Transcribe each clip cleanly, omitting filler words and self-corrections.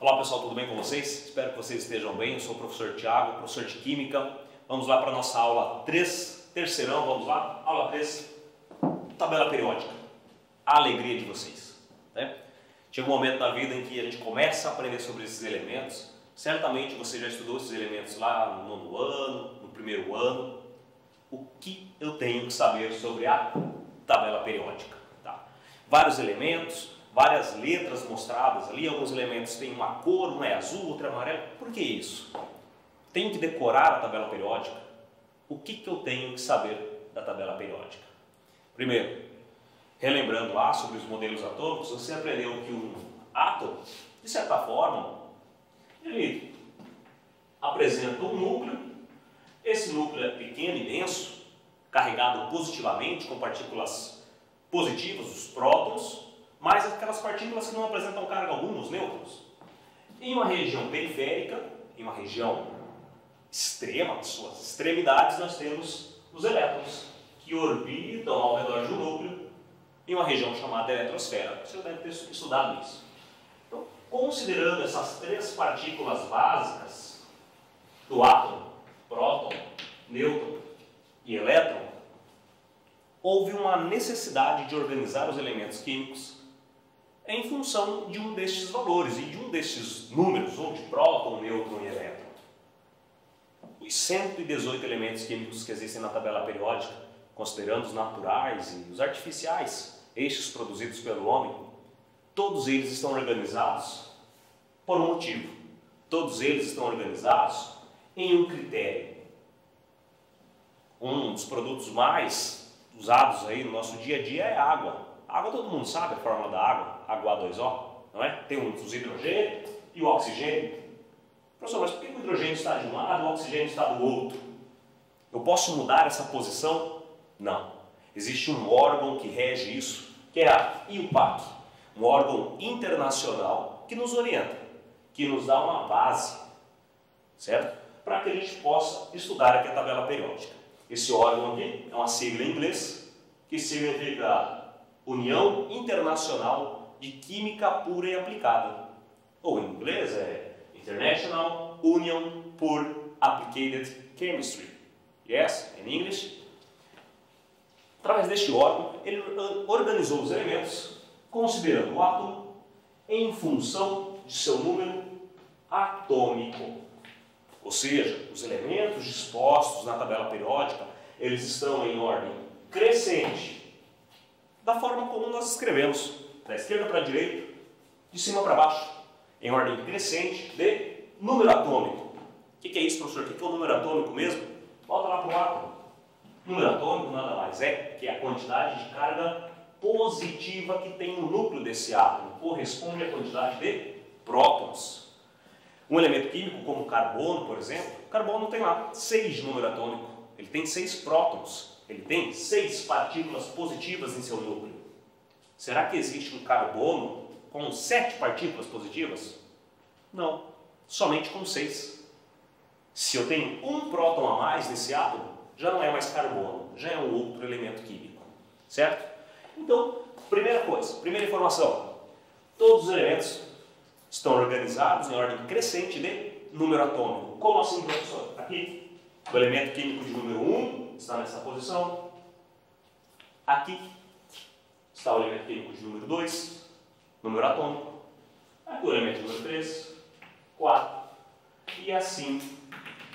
Olá pessoal, tudo bem com vocês? Espero que vocês estejam bem. Eu sou o professor Thiago, professor de Química. Vamos lá para a nossa aula 3, terceirão, vamos lá? Aula 3, tabela periódica. A alegria de vocês, né? Chega um momento da vida em que a gente começa a aprender sobre esses elementos. Certamente você já estudou esses elementos lá no nono ano, no primeiro ano. O que eu tenho que saber sobre a tabela periódica? Tá? Vários elementos, várias letras mostradas ali, alguns elementos têm uma cor, um é azul, outro é amarelo. Por que isso? Tenho que decorar a tabela periódica? O que eu tenho que saber da tabela periódica? Primeiro, relembrando lá sobre os modelos atômicos, você aprendeu que um átomo, de certa forma, ele apresenta um núcleo. Esse núcleo é pequeno e denso, carregado positivamente com partículas positivas, os prótons, mas aquelas partículas que não apresentam carga alguma, os nêutrons. Em uma região periférica, em uma região extrema, de suas extremidades, nós temos os elétrons, que orbitam ao redor do núcleo, em uma região chamada eletrosfera. Você deve ter estudado isso. Então, considerando essas três partículas básicas do átomo, próton, nêutron e elétron, houve uma necessidade de organizar os elementos químicos em função de um destes valores e de um destes números, ou de próton, nêutron e elétron. Os 118 elementos químicos que existem na tabela periódica, considerando os naturais e os artificiais, estes produzidos pelo homem, todos eles estão organizados por um motivo. Todos eles estão organizados em um critério. Um dos produtos mais usados aí no nosso dia a dia é a água. A água todo mundo sabe a fórmula da água, H2O, não é? Tem os hidrogênio e o oxigênio. Professor, mas por que o hidrogênio está de um lado e o oxigênio está do outro? Eu posso mudar essa posição? Não. Existe um órgão que rege isso, que é a IUPAC, um órgão internacional que nos orienta, que nos dá uma base, certo? Para que a gente possa estudar aqui a tabela periódica. Esse órgão aqui é uma sigla em inglês, que significa União Internacional de Química Pura e Aplicada. Ou em inglês é International Union for Applied Chemistry. Yes, in English. Através deste órgão, ele organizou os elementos, considerando o átomo em função de seu número atômico. Ou seja, os elementos dispostos na tabela periódica, eles estão em ordem crescente, da forma como nós escrevemos, da esquerda para a direita, de cima para baixo, em ordem crescente de número atômico. O que é isso, professor? O que é o número atômico mesmo? Volta lá para o átomo. Número atômico nada mais é que a quantidade de carga positiva que tem no núcleo desse átomo, corresponde à quantidade de prótons. Um elemento químico como o carbono, por exemplo, o carbono tem lá 6 de número atômico, ele tem 6 prótons, ele tem 6 partículas positivas em seu núcleo. Será que existe um carbono com 7 partículas positivas? Não, somente com 6. Se eu tenho um próton a mais nesse átomo, já não é mais carbono, já é um outro elemento químico, certo? Então, primeira coisa, primeira informação, todos os elementos estão organizados em ordem crescente de número atômico. Como assim, professor? Aqui, o elemento químico de número 1 está nessa posição. Aqui está o elemento químico de número 2, número atômico. Aqui o elemento número 3, 4 e assim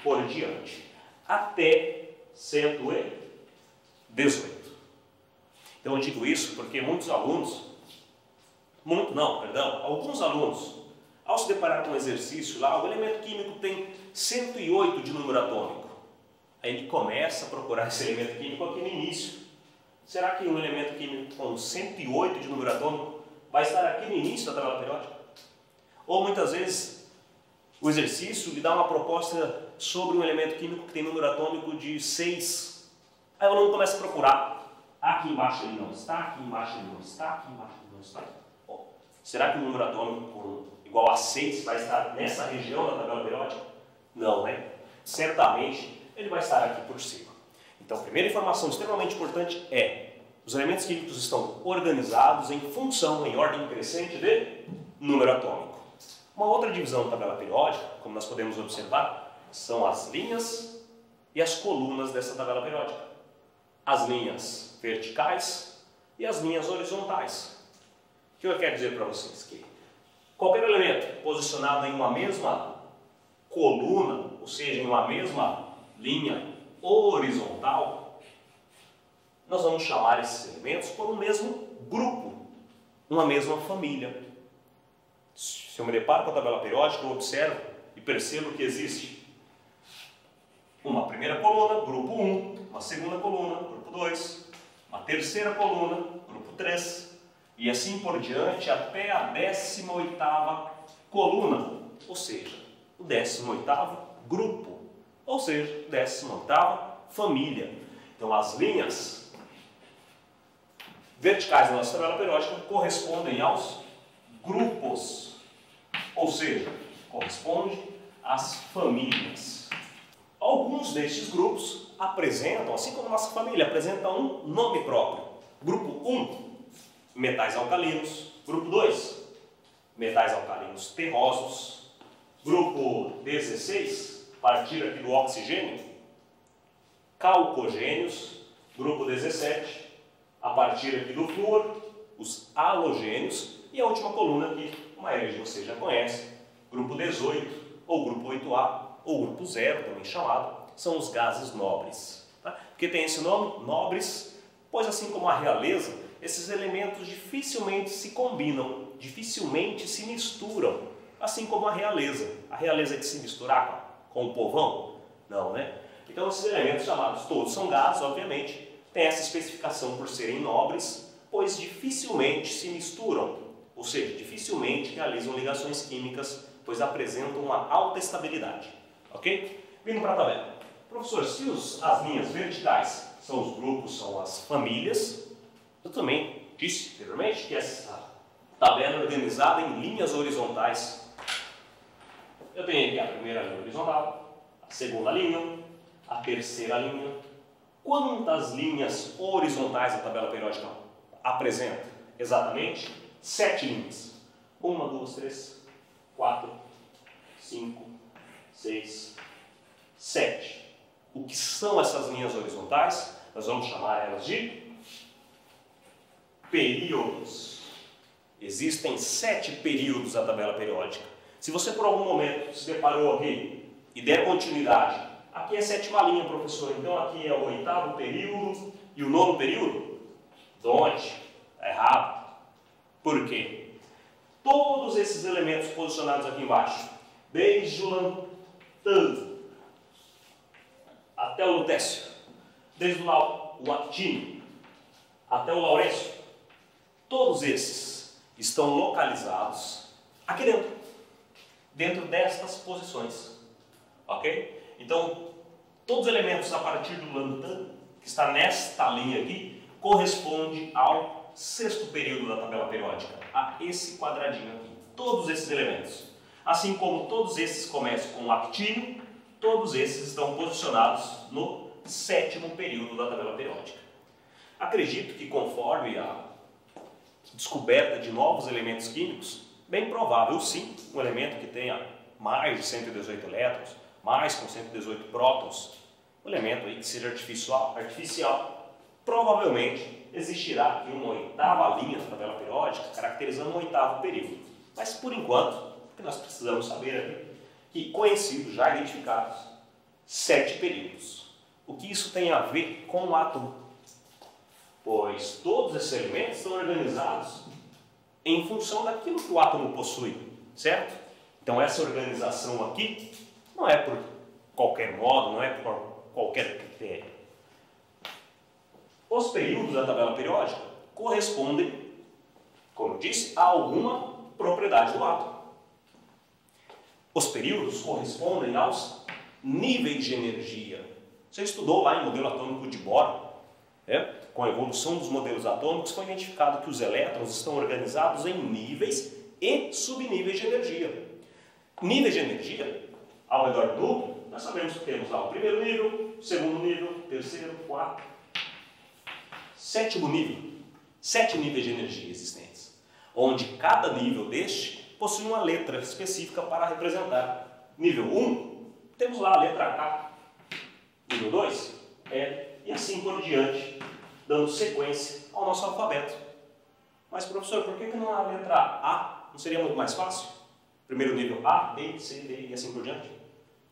por diante, até 118. Então eu digo isso porque alguns alunos, ao se deparar com um exercício lá, o elemento químico tem 108 de número atômico. Aí ele começa a procurar esse elemento químico aqui no início. Será que um elemento químico com 108 de número atômico vai estar aqui no início da tabela periódica? Ou muitas vezes o exercício lhe dá uma proposta sobre um elemento químico que tem número atômico de 6. Aí o aluno começa a procurar. Aqui embaixo ele não está, aqui embaixo ele não está, aqui embaixo ele não está. Será que o número atômico igual a 6 vai estar nessa região da tabela periódica? Não, né? Certamente ele vai estar aqui por cima. Então, a primeira informação extremamente importante é: os elementos químicos estão organizados em função, em ordem crescente de número atômico. Uma outra divisão da tabela periódica, como nós podemos observar, são as linhas e as colunas dessa tabela periódica. As linhas verticais e as linhas horizontais. O que eu quero dizer para vocês? Que qualquer elemento posicionado em uma mesma coluna, ou seja, em uma mesma linha horizontal, nós vamos chamar esses elementos por um mesmo grupo, uma mesma família. Se eu me deparo com a tabela periódica, eu observo e percebo que existe uma primeira coluna, grupo 1, uma segunda coluna, grupo 2, uma terceira coluna, grupo 3, e assim por diante até a 18ª coluna, ou seja, o 18º grupo, ou seja, 18ª família. Então as linhas verticais da nossa tabela periódica correspondem aos grupos, ou seja, corresponde às famílias. Alguns destes grupos apresentam, assim como a nossa família, apresentam um nome próprio. Grupo 1, metais alcalinos. Grupo 2, metais alcalinos terrosos. Grupo 16, a partir aqui do oxigênio, calcogênios. Grupo 17, a partir aqui do flúor, os halogênios. E a última coluna aqui, a maioria de vocês já conhece, grupo 18, ou grupo 8A, ou grupo 0, também chamado, são os gases nobres. Tá? Por que tem esse nome? Nobres, pois assim como a realeza, esses elementos dificilmente se combinam, dificilmente se misturam, assim como a realeza. A realeza é que se misturar com o povão? Não, né? Então esses elementos chamados, todos são gases, obviamente, têm essa especificação por serem nobres, pois dificilmente se misturam, ou seja, dificilmente realizam ligações químicas, pois apresentam uma alta estabilidade. Ok? Vindo para a tabela. Professor, se as linhas verticais são os grupos, são as famílias, eu também disse anteriormente que essa tabela é organizada em linhas horizontais. Eu tenho aqui a primeira linha horizontal, a segunda linha, a terceira linha. Quantas linhas horizontais a tabela periódica apresenta? Exatamente 7 linhas. 1, 2, 3, 4, 5, 6, 7. O que são essas linhas horizontais? Nós vamos chamar elas de períodos. Existem 7 períodos da tabela periódica. Se você por algum momento se deparou aqui e der continuidade, aqui é a 7ª linha, professor, então aqui é o 8º período e o 9º período? Donde? É errado. Por quê? Todos esses elementos posicionados aqui embaixo, desde o lantano até o lutécio, desde o actínio até o laurêncio, todos esses estão localizados aqui dentro destas posições, ok? Então, todos os elementos a partir do lantano, que está nesta linha aqui, corresponde ao 6º período da tabela periódica, a esse quadradinho aqui, todos esses elementos. Assim como todos esses começam com o actínio, todos esses estão posicionados no 7º período da tabela periódica. Acredito que conforme a descoberta de novos elementos químicos, bem provável sim, um elemento que tenha mais de 118 elétrons, mais com 118 prótons, um elemento aí que seja artificial, provavelmente existirá aqui uma 8ª linha da tabela periódica, caracterizando um 8º período. Mas por enquanto, o que nós precisamos saber aqui, que conhecidos, já identificados, 7 períodos. O que isso tem a ver com o átomo? Pois todos esses elementos são organizados em função daquilo que o átomo possui, certo? Então essa organização aqui não é por qualquer modo, não é por qualquer critério. Os períodos da tabela periódica correspondem, como eu disse, a alguma propriedade do átomo. Os períodos correspondem aos níveis de energia. Você estudou lá em modelo atômico de Bohr, com a evolução dos modelos atômicos, foi identificado que os elétrons estão organizados em níveis e subníveis de energia. Níveis de energia, ao redor do núcleo, nós sabemos que temos lá o primeiro nível, segundo nível, terceiro, quarto, 7º nível. 7 níveis de energia existentes, onde cada nível deste possui uma letra específica para representar. Nível 1, temos lá a letra K. Nível 2, L, e assim por diante, dando sequência ao nosso alfabeto. Mas, professor, por que não a letra A? Não seria muito mais fácil? Primeiro nível A, B, C, D e assim por diante.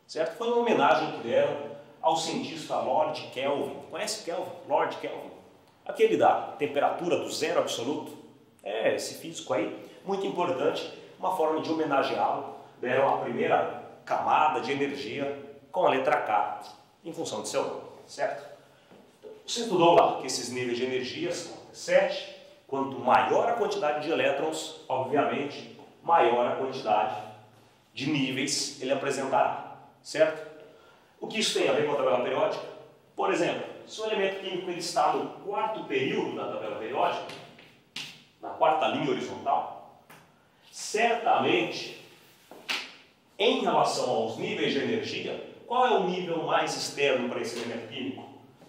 Certo? Foi uma homenagem que deram ao cientista Lord Kelvin. Conhece Kelvin? Lord Kelvin. Aquele da temperatura do zero absoluto. Esse físico aí, muito importante. Uma forma de homenageá-lo. Deram a primeira camada de energia com a letra K, em função de seu nome. Certo? Você estudou lá que esses níveis de energia são 7. Quanto maior a quantidade de elétrons, obviamente, maior a quantidade de níveis ele apresentará. Certo? O que isso tem a ver com a tabela periódica? Por exemplo, se o elemento químico ele está no quarto período da tabela periódica, na quarta linha horizontal, certamente, em relação aos níveis de energia, qual é o nível mais externo para esse elemento químico?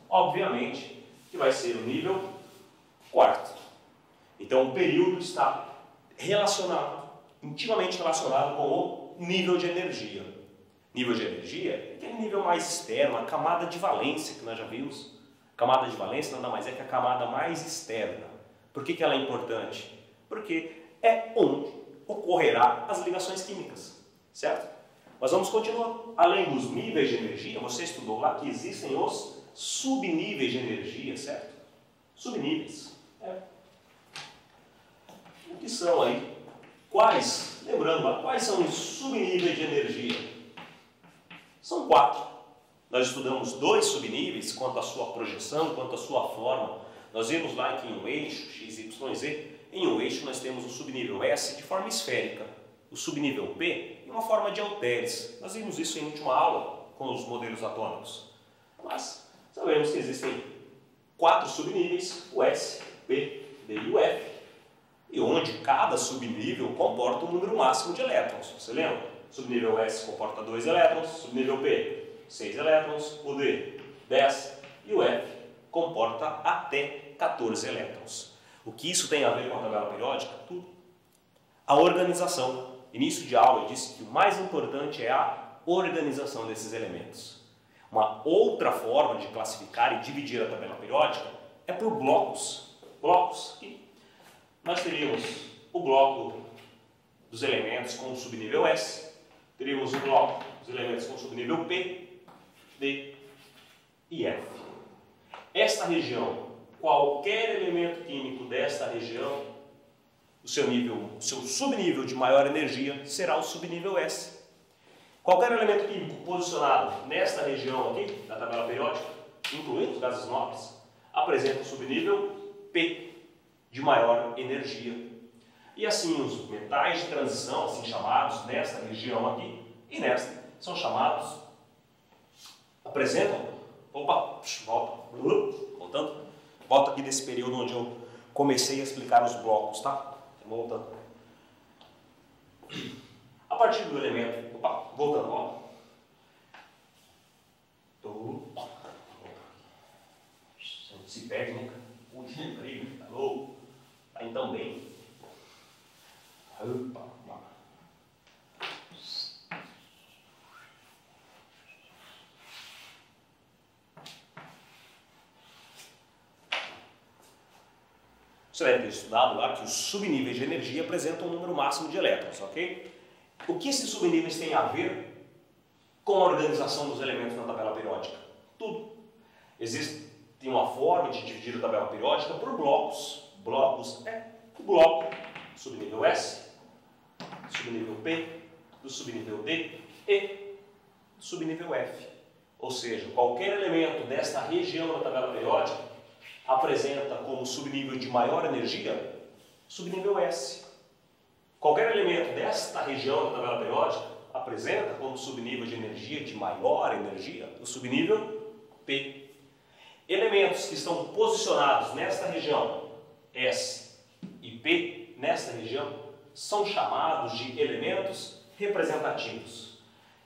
Obviamente que vai ser o nível quarto. Então o período está intimamente relacionado com o nível de energia. Nível de energia é aquele nível mais externo, a camada de valência que nós já vimos. A camada de valência nada mais é que a camada mais externa. Por que ela é importante? Porque é onde ocorrerá as ligações químicas, certo? Mas vamos continuar. Além dos níveis de energia, você estudou lá que existem os subníveis de energia, certo? Subníveis. O que são aí? Lembrando lá, quais são os subníveis de energia? São 4. Nós estudamos 2 subníveis, quanto à sua projeção, quanto à sua forma. Nós vimos lá que em um eixo, x, y, z, em um eixo nós temos o subnível S de forma esférica, o subnível P em uma forma de halteres. Nós vimos isso em última aula com os modelos atômicos. Mas sabemos que existem 4 subníveis, o S, P, D e o F, e onde cada subnível comporta um número máximo de elétrons. Você lembra? O subnível S comporta 2 elétrons, o subnível P, 6 elétrons, o D, 10 e o F comporta até 14 elétrons. O que isso tem a ver com a tabela periódica? Tudo. A organização. Início de aula eu disse que o mais importante é a organização desses elementos. Uma outra forma de classificar e dividir a tabela periódica é por blocos. Blocos. E nós teríamos o bloco dos elementos com o subnível S, teríamos o bloco dos elementos com o subnível P, D e F. Esta região, qualquer elemento químico desta região, o seu subnível de maior energia será o subnível S. Qualquer elemento químico posicionado nesta região aqui, da tabela periódica, incluindo os gases nobres, apresenta o subnível P, de maior energia. E assim, os metais de transição, assim chamados, nesta região aqui e nesta, são chamados, volta aqui desse período onde eu comecei a explicar os blocos, tá? Voltando. A partir do elemento, voltando, ó. Se perde, né? Alô? Tá então bem. Você deve ter estudado lá que os subníveis de energia apresentam um número máximo de elétrons, ok? O que esses subníveis têm a ver com a organização dos elementos na tabela periódica? Tudo. Existe uma forma de dividir a tabela periódica por blocos. Blocos é o bloco do subnível S, do subnível P, do subnível D e do subnível F. Ou seja, qualquer elemento desta região da tabela periódica apresenta como subnível de maior energia subnível S. Qualquer elemento desta região da tabela periódica apresenta como subnível de energia de maior energia o subnível P. Elementos que estão posicionados nesta região S e P, nesta região, são chamados de elementos representativos.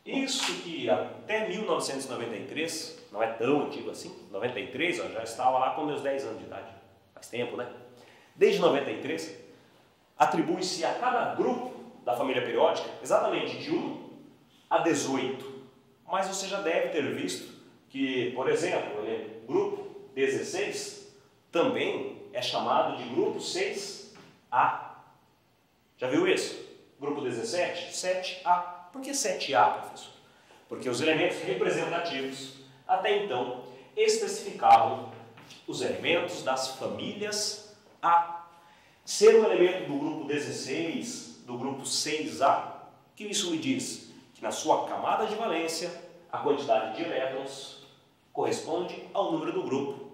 Isso que até 1993, não é tão antigo assim, 93, eu já estava lá com meus 10 anos de idade, faz tempo, né? Desde 93, atribui-se a cada grupo da família periódica exatamente de 1 a 18. Mas você já deve ter visto que, por exemplo, o grupo 16 também é chamado de grupo 6A. Já viu isso? Grupo 17, 7A. Por que 7A, professor? Porque os elementos representativos, até então, especificavam os elementos das famílias A. Ser um elemento do grupo 16, do grupo 6A, o que isso me diz? Que na sua camada de valência, a quantidade de elétrons corresponde ao número do grupo.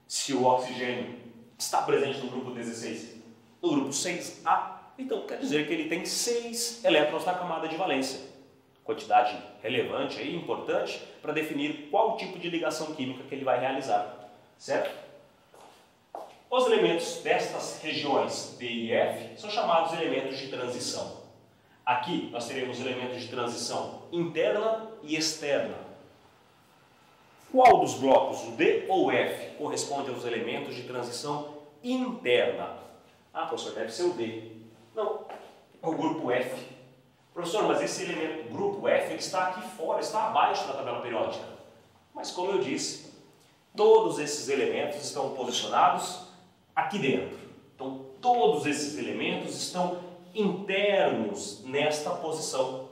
Se o oxigênio está presente no grupo 16, no grupo 6A, então quer dizer que ele tem 6 elétrons na camada de valência. Quantidade relevante e importante para definir qual tipo de ligação química que ele vai realizar, certo? Os elementos destas regiões D e F são chamados elementos de transição. Aqui nós teremos elementos de transição interna e externa. Qual dos blocos, o D ou o F, corresponde aos elementos de transição interna? Ah, professor, deve ser o D. Não, é o grupo F. Professor, mas esse elemento, grupo F, ele está aqui fora, está abaixo da tabela periódica. Mas como eu disse, todos esses elementos estão posicionados aqui dentro. Então, todos esses elementos estão internos nesta posição.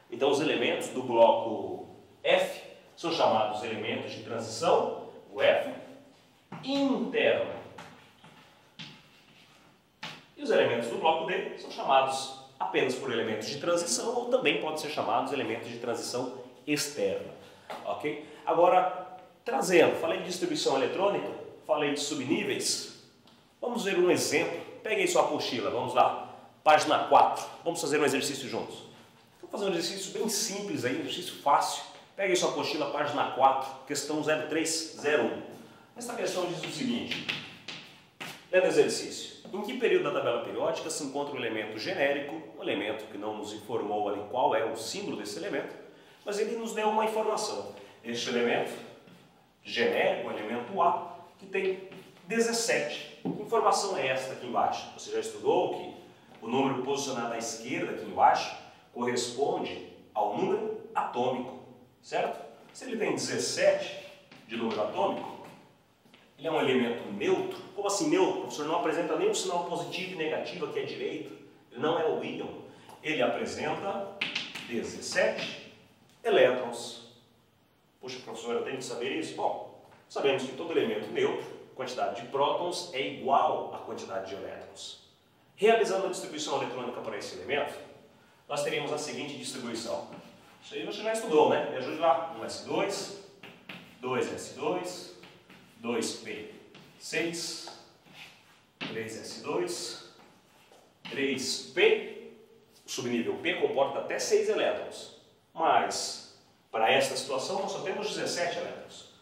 Então, os elementos do bloco F são chamados elementos de transição, o F, interno. E os elementos do bloco D são chamados apenas por elementos de transição ou também podem ser chamados elementos de transição externa. Ok? Agora, falei de distribuição eletrônica, falei de subníveis. Vamos ver um exemplo. Pegue aí sua apostila, vamos lá. Página 4. Vamos fazer um exercício juntos. Vamos fazer um exercício bem simples aí, um exercício fácil. Pegue aí sua apostila, página 4, questão 0301. Esta questão diz o seguinte. Lendo o exercício. Em que período da tabela periódica se encontra um elemento genérico, um elemento que não nos informou ali qual é o símbolo desse elemento, mas ele nos deu uma informação. Este elemento genérico, o elemento A, que tem 17. Que informação é esta aqui embaixo? Você já estudou que o número posicionado à esquerda aqui embaixo corresponde ao número atômico, certo? Se ele tem 17 de número atômico, ele é um elemento neutro. Como assim neutro? O professor não apresenta nenhum sinal positivo e negativo aqui à direita. Ele não é o íon. Ele apresenta 17 elétrons. Puxa, professor, eu tenho que saber isso? Bom, sabemos que todo elemento neutro, a quantidade de prótons é igual à quantidade de elétrons. Realizando a distribuição eletrônica para esse elemento, nós teríamos a seguinte distribuição. Isso aí você já estudou, né? Me ajude lá. 1s2, 2s2, 2p6, 3s2, 3p, o subnível P comporta até 6 elétrons, mas para esta situação nós só temos 17 elétrons.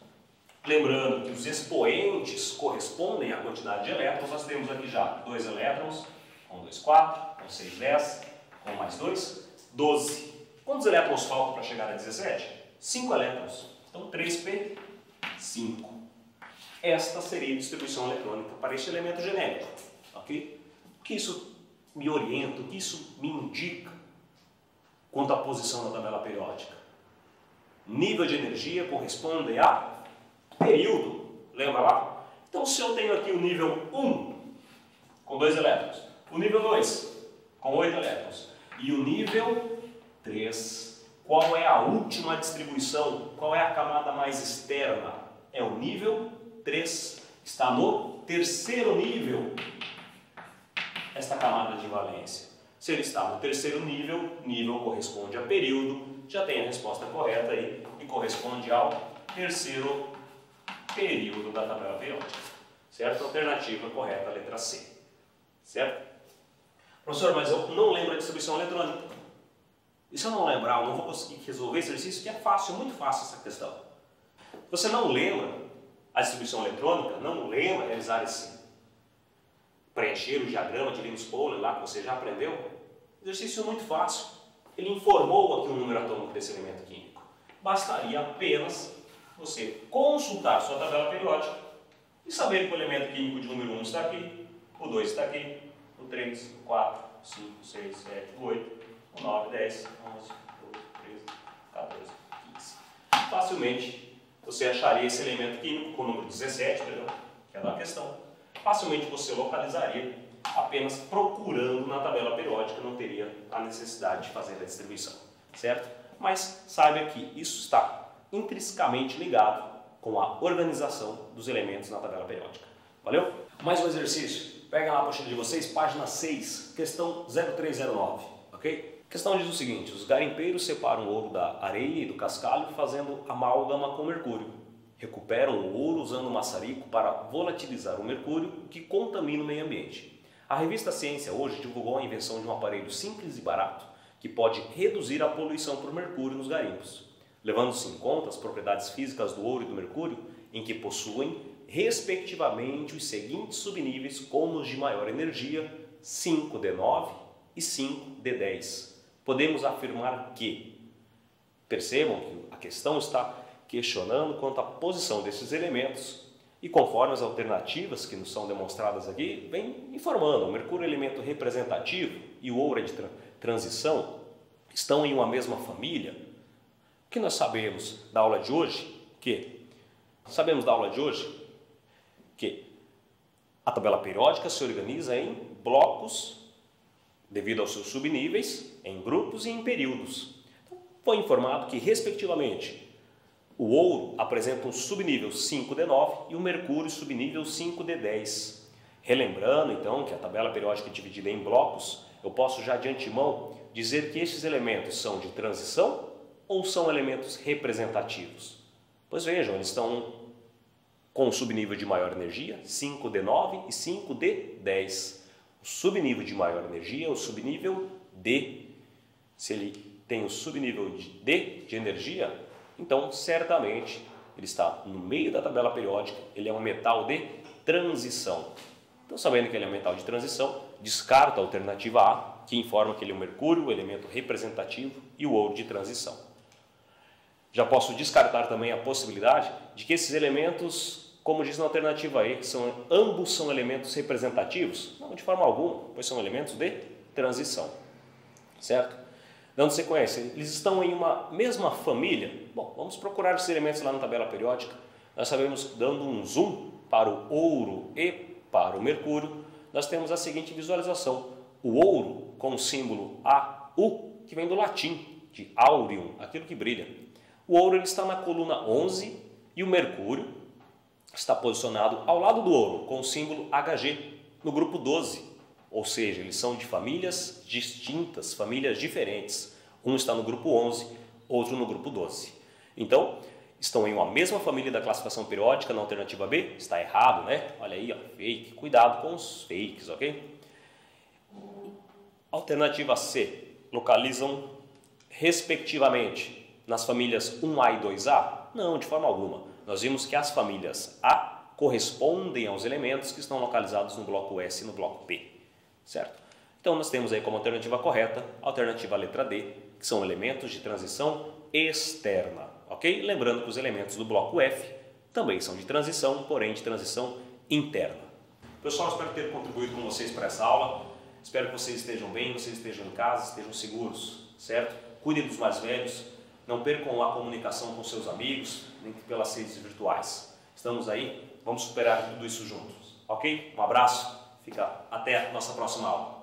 Lembrando que os expoentes correspondem à quantidade de elétrons, nós temos aqui já 2 elétrons, 1, 2, 4, 1, 6, 10, 1 mais 2, 12. Quantos elétrons faltam para chegar a 17? 5 elétrons. Então 3p, 5. Esta seria a distribuição eletrônica para este elemento genérico. Ok? O que isso me orienta, o que isso me indica quanto à posição da tabela periódica? Nível de energia corresponde a período. Lembra lá? Então, se eu tenho aqui o nível 1 com 2 elétrons, o nível 2 com 8 elétrons e o nível 3, qual é a última distribuição? Qual é a camada mais externa? É o nível 3. Está no terceiro nível esta camada de valência. Se ele está no terceiro nível, nível corresponde a período, já tem a resposta correta aí e corresponde ao terceiro período da tabela periódica. Certo? Alternativa correta, letra C. Certo? Professor, mas eu não lembro a distribuição eletrônica. E se eu não lembrar, eu não vou conseguir resolver esse exercício, que é fácil, muito fácil essa questão. Você não lembra a distribuição eletrônica, não lembra realizar preencher o diagrama de Linus-Pauling lá que você já aprendeu? Exercício muito fácil. Ele informou aqui o número atômico desse elemento químico. Bastaria apenas você consultar sua tabela periódica e saber que o elemento químico de número 1 está aqui, o 2 está aqui, o 3, o 4, o 5, o 6, o 7, o 8. 9, 10, 11, 12, 13, 14, 15. Facilmente você acharia esse elemento químico com o número 17, perdão, que é da questão. Facilmente você localizaria apenas procurando na tabela periódica, não teria a necessidade de fazer a distribuição, certo? Mas saiba que isso está intrinsecamente ligado com a organização dos elementos na tabela periódica. Valeu? Mais um exercício. Pega lá a apostila de vocês, página 6, questão 0309, ok? A questão diz o seguinte: os garimpeiros separam o ouro da areia e do cascalho fazendo amálgama com mercúrio. Recuperam o ouro usando o maçarico para volatilizar o mercúrio, que contamina o meio ambiente. A revista Ciência hoje divulgou a invenção de um aparelho simples e barato que pode reduzir a poluição por mercúrio nos garimpos, levando-se em conta as propriedades físicas do ouro e do mercúrio, em que possuem, respectivamente, os seguintes subníveis como os de maior energia, 5D9 e 5D10. Podemos afirmar que, percebam que a questão está questionando quanto à posição desses elementos e conforme as alternativas que nos são demonstradas aqui, vem informando, o mercúrio é elemento representativo e o ouro é de transição, estão em uma mesma família. O que nós sabemos da aula de hoje? Que a tabela periódica se organiza em blocos, devido aos seus subníveis, em grupos e em períodos. Então, foi informado que, respectivamente, o ouro apresenta um subnível 5D9 e o mercúrio subnível 5D10. Relembrando, então, que a tabela periódica é dividida em blocos, eu posso já de antemão dizer que estes elementos são de transição ou são elementos representativos? Pois vejam, eles estão com o subnível de maior energia, 5D9 e 5D10. O subnível de maior energia é o subnível D. Se ele tem o subnível de D de energia, então certamente ele está no meio da tabela periódica, ele é um metal de transição. Então, sabendo que ele é um metal de transição, descarta a alternativa A, que informa que ele é o mercúrio, o elemento representativo, e o ouro de transição. Já posso descartar também a possibilidade de que esses elementos, como diz na alternativa E, ambos são elementos representativos? Não, de forma alguma, pois são elementos de transição, certo? Dando sequência, eles estão em uma mesma família? Bom, vamos procurar esses elementos lá na tabela periódica. Nós sabemos, dando um zoom para o ouro e para o mercúrio, nós temos a seguinte visualização. O ouro com o símbolo AU, que vem do latim, de aureum, aquilo que brilha. O ouro ele está na coluna 11 e o mercúrio está posicionado ao lado do ouro, com o símbolo HG, no grupo 12. Ou seja, eles são de famílias distintas, famílias diferentes. Um está no grupo 11, outro no grupo 12. Então, estão em uma mesma família da classificação periódica na alternativa B? Está errado, né? Olha aí, ó, fake. Cuidado com os fakes, ok? Alternativa C, localizam respectivamente nas famílias 1A e 2A? Não, de forma alguma. Nós vimos que as famílias A correspondem aos elementos que estão localizados no bloco S e no bloco P. Certo? Então, nós temos aí como alternativa correta a alternativa letra D, que são elementos de transição externa, ok? Lembrando que os elementos do bloco F também são de transição, porém de transição interna. Pessoal, espero ter contribuído com vocês para essa aula. Espero que vocês estejam bem, vocês estejam em casa, estejam seguros, certo? Cuidem dos mais velhos, não percam a comunicação com seus amigos, nem pelas redes virtuais. Estamos aí, vamos superar tudo isso juntos, ok? Um abraço. Fica até a nossa próxima aula.